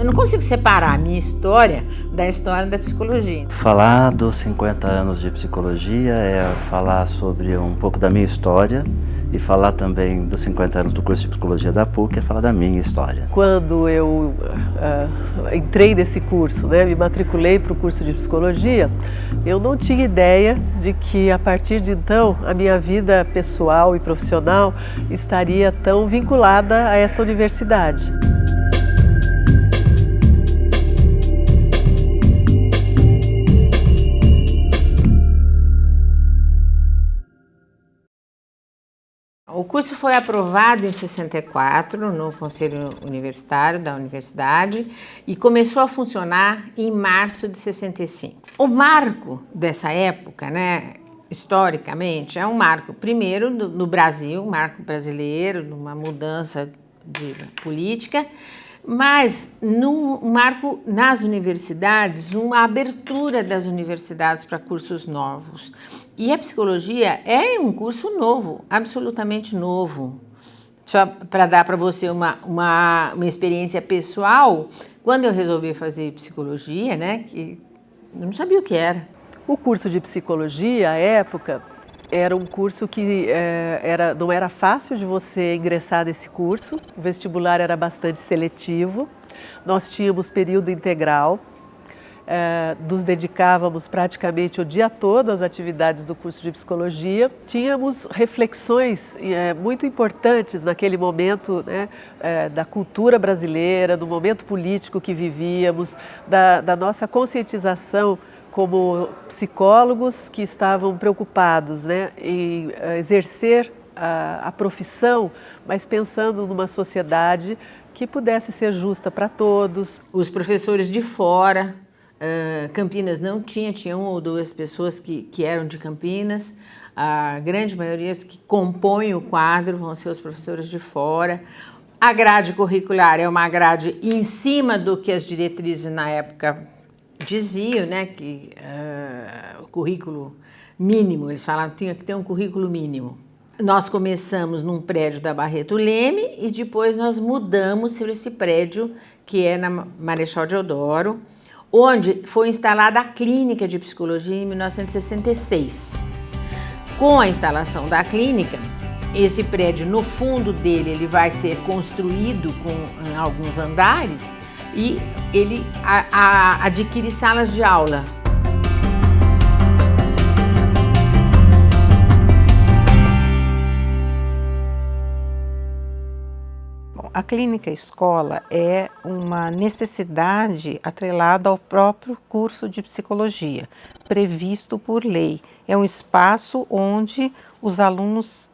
Eu não consigo separar a minha história da história da psicologia. Falar dos 50 anos de psicologia é falar sobre um pouco da minha história e falar também dos 50 anos do curso de psicologia da PUC é falar da minha história. Quando eu entrei nesse curso, né, me matriculei para o curso de psicologia, eu não tinha ideia de que a partir de então a minha vida pessoal e profissional estaria tão vinculada a esta universidade. O curso foi aprovado em 64 no Conselho Universitário da Universidade e começou a funcionar em março de 65. O marco dessa época, né, historicamente, é um marco, primeiro, no Brasil, um marco brasileiro, numa mudança de política, mas num marco nas universidades, uma abertura das universidades para cursos novos. E a psicologia é um curso novo, absolutamente novo. Só para dar para você uma experiência pessoal, quando eu resolvi fazer psicologia, né, que eu não sabia o que era. O curso de psicologia, à época, era um curso que não era fácil de você ingressar nesse curso. O vestibular era bastante seletivo. Nós tínhamos período integral. Nos dedicávamos praticamente o dia todo às atividades do curso de psicologia. Tínhamos reflexões muito importantes naquele momento, né, da cultura brasileira, do momento político que vivíamos, da nossa conscientização como psicólogos que estavam preocupados, né, em exercer a profissão, mas pensando numa sociedade que pudesse ser justa para todos. Os professores de fora, Campinas não tinha uma ou duas pessoas que eram de Campinas, a grande maioria que compõem o quadro vão ser os professores de fora. A grade curricular é uma grade em cima do que as diretrizes na época diziam, né, que o currículo mínimo, eles falavam que tinha que ter um currículo mínimo. Nós começamos num prédio da Barreto Leme e depois nós mudamos para esse prédio que é na Marechal Deodoro, onde foi instalada a clínica de psicologia em 1966. Com a instalação da clínica, esse prédio, no fundo dele, ele vai ser construído com alguns andares e ele adquire salas de aula. A clínica escola é uma necessidade atrelada ao próprio curso de psicologia, previsto por lei. É um espaço onde os alunos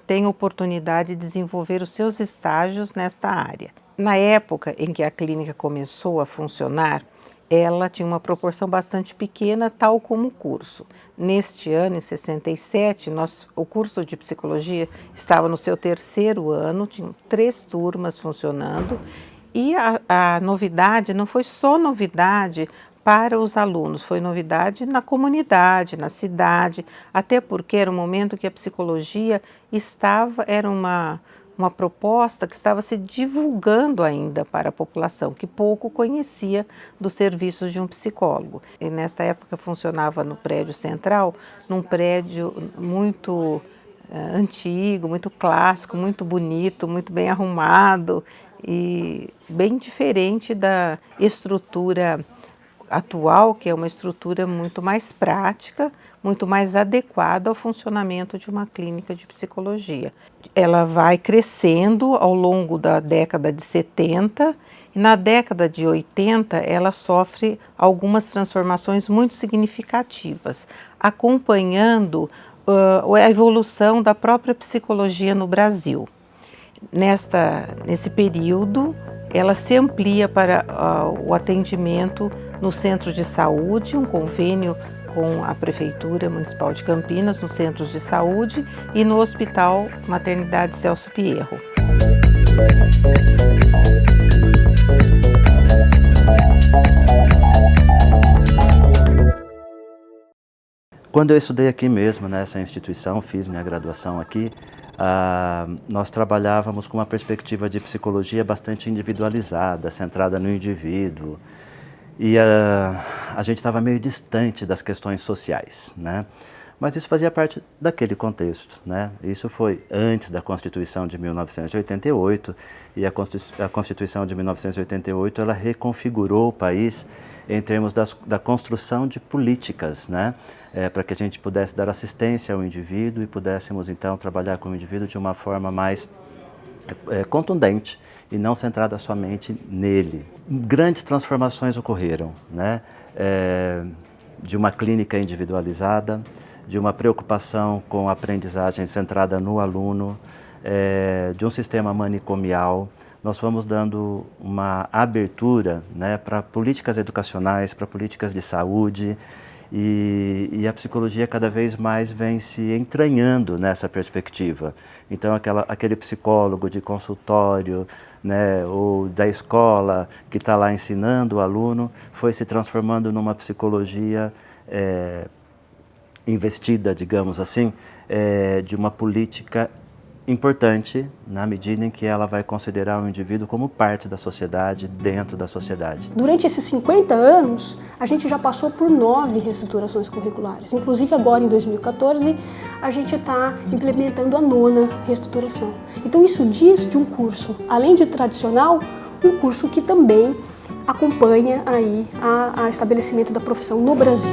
têm oportunidade de desenvolver os seus estágios nesta área. Na época em que a clínica começou a funcionar, ela tinha uma proporção bastante pequena, tal como o curso. Neste ano, em 67, o curso de psicologia estava no seu 3º ano, tinha 3 turmas funcionando, e a novidade não foi só novidade para os alunos, foi novidade na comunidade, na cidade, até porque era um momento que a psicologia era uma proposta que estava se divulgando ainda para a população, que pouco conhecia dos serviços de um psicólogo. E nesta época funcionava no prédio central, num prédio muito antigo, muito clássico, muito bonito, muito bem arrumado e bem diferente da estrutura atual, que é uma estrutura muito mais prática, muito mais adequada ao funcionamento de uma clínica de psicologia. Ela vai crescendo ao longo da década de 70 e na década de 80 ela sofre algumas transformações muito significativas, acompanhando a evolução da própria psicologia no Brasil. Nesse período, ela se amplia para o atendimento no centro de saúde, um convênio com a Prefeitura Municipal de Campinas, nos centros de saúde e no Hospital Maternidade Celso Pierro. Quando eu estudei aqui mesmo, nessa instituição, fiz minha graduação aqui, nós trabalhávamos com uma perspectiva de psicologia bastante individualizada, centrada no indivíduo. E a gente estava meio distante das questões sociais, né? Mas isso fazia parte daquele contexto, né? Isso foi antes da Constituição de 1988, e a Constituição de 1988 ela reconfigurou o país em termos da construção de políticas, né? Para que a gente pudesse dar assistência ao indivíduo e pudéssemos então trabalhar com o indivíduo de uma forma mais contundente e não centrada somente nele. Grandes transformações ocorreram, né? De uma clínica individualizada, de uma preocupação com a aprendizagem centrada no aluno, de um sistema manicomial. Nós fomos dando uma abertura, né, para políticas educacionais, para políticas de saúde, e a psicologia cada vez mais vem se entranhando nessa perspectiva. Então, aquele psicólogo de consultório, né, ou da escola que está lá ensinando o aluno, foi se transformando numa psicologia investida, digamos assim, de uma política importante na medida em que ela vai considerar o indivíduo como parte da sociedade, dentro da sociedade. Durante esses 50 anos, a gente já passou por 9 reestruturações curriculares. Inclusive agora, em 2014, a gente está implementando a 9ª reestruturação. Então isso diz de um curso, além de tradicional, um curso que também acompanha aí a estabelecimento da profissão no Brasil.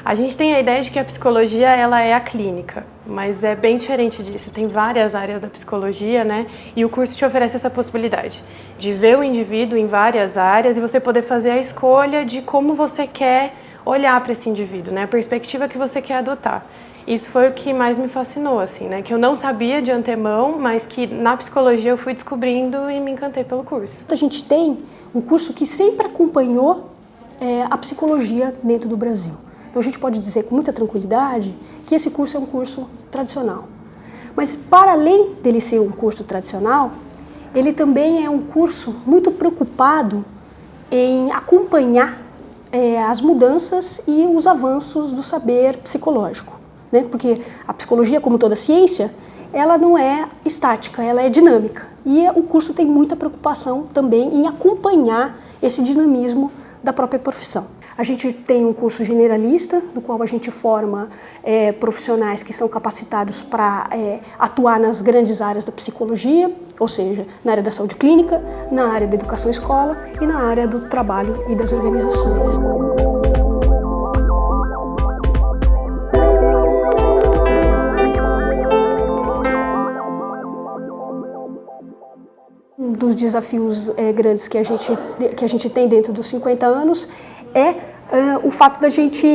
A gente tem a ideia de que a psicologia ela é a clínica, mas é bem diferente disso. Tem várias áreas da psicologia, né? E o curso te oferece essa possibilidade de ver o indivíduo em várias áreas e você poder fazer a escolha de como você quer olhar para esse indivíduo, né? A perspectiva que você quer adotar. Isso foi o que mais me fascinou, assim, né? Que eu não sabia de antemão, mas que na psicologia eu fui descobrindo e me encantei pelo curso. A gente tem um curso que sempre acompanhou a psicologia dentro do Brasil. Então a gente pode dizer com muita tranquilidade que esse curso é um curso tradicional. Mas para além dele ser um curso tradicional, ele também é um curso muito preocupado em acompanhar as mudanças e os avanços do saber psicológico, né? Porque a psicologia, como toda ciência, ela não é estática, ela é dinâmica. E o curso tem muita preocupação também em acompanhar esse dinamismo da própria profissão. A gente tem um curso generalista, no qual a gente forma profissionais que são capacitados para atuar nas grandes áreas da psicologia, ou seja, na área da saúde clínica, na área da educação escola e na área do trabalho e das organizações. Um dos desafios grandes que a gente tem dentro dos 50 anos é o fato da gente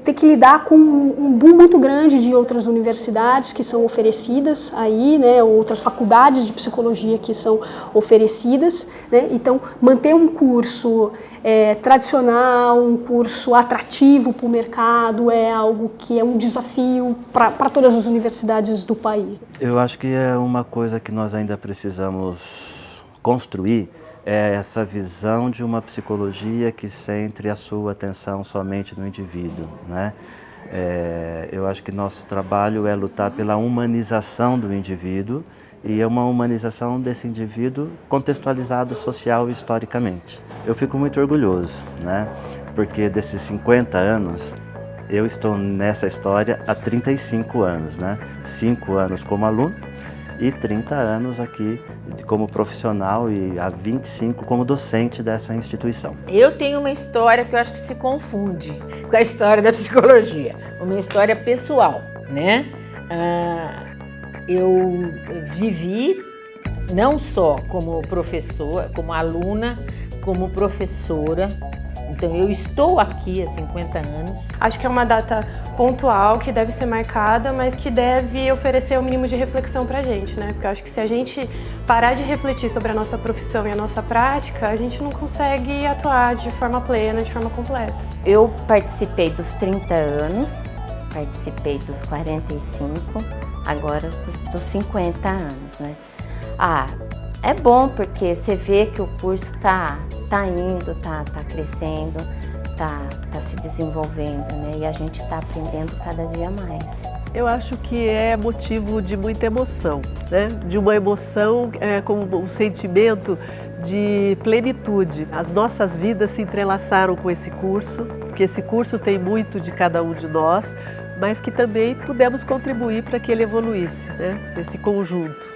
ter que lidar com um boom muito grande de outras universidades que são oferecidas aí, né, outras faculdades de psicologia que são oferecidas, né? Então, manter um curso tradicional, um curso atrativo para o mercado é algo que é um desafio para todas as universidades do país. Eu acho que é uma coisa que nós ainda precisamos construir, é essa visão de uma psicologia que centre a sua atenção somente no indivíduo, né? Eu acho que nosso trabalho é lutar pela humanização do indivíduo e é uma humanização desse indivíduo contextualizado social e historicamente. Eu fico muito orgulhoso, né? Porque desses 50 anos, eu estou nessa história há 35 anos, né? 5 anos como aluno e 30 anos aqui como profissional e há 25 como docente dessa instituição. Eu tenho uma história que eu acho que se confunde com a história da psicologia, uma história pessoal, né? Eu vivi não só como professora, como aluna, como professora. Então eu estou aqui há 50 anos. Acho que é uma data pontual que deve ser marcada, mas que deve oferecer o mínimo de reflexão pra gente, né? Porque eu acho que se a gente parar de refletir sobre a nossa profissão e a nossa prática, a gente não consegue atuar de forma plena, de forma completa. Eu participei dos 30 anos, participei dos 45, agora dos 50 anos, né? é bom porque você vê que o curso tá indo, tá crescendo, tá se desenvolvendo, né? E a gente está aprendendo cada dia mais. Eu acho que é motivo de muita emoção, né? De uma emoção como um sentimento de plenitude. As nossas vidas se entrelaçaram com esse curso, que esse curso tem muito de cada um de nós, mas que também pudemos contribuir para que ele evoluísse, né? Nesse conjunto.